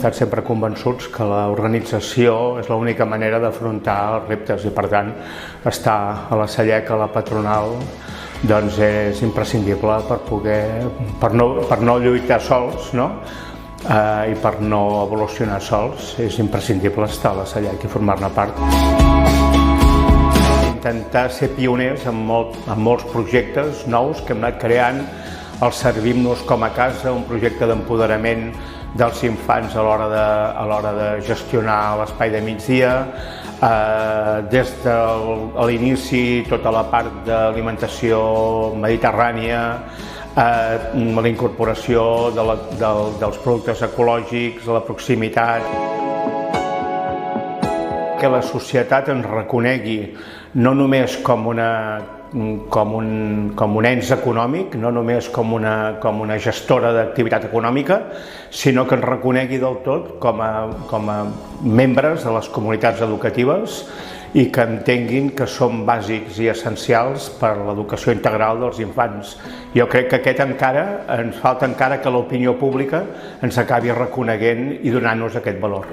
estat sempre convençuts que l'organització és l'única manera d'afrontar els reptes i, per tant, estar a la Cellec, a la patronal, doncs és imprescindible per no lluitar sols, no? I per no evolucionar sols, és imprescindible estar a la Cellec i formar-ne part. Intentar ser pioners en molts projectes nous que hem anat creant. El Servim-nos com a casa, un projecte d'empoderament dels infants a l'hora de gestionar l'espai de migdia. Des de l'inici, tota la part d'alimentació mediterrània, la incorporació dels productes ecològics, la proximitat. Que la societat ens reconegui no només com un ens econòmic, no només com una gestora d'activitat econòmica, sinó que ens reconegui del tot com a membres de les comunitats educatives i que entenguin que són bàsics i essencials per a l'educació integral dels infants. Jo crec que ens falta encara que l'opinió pública ens acabi reconeguent i donant-nos aquest valor.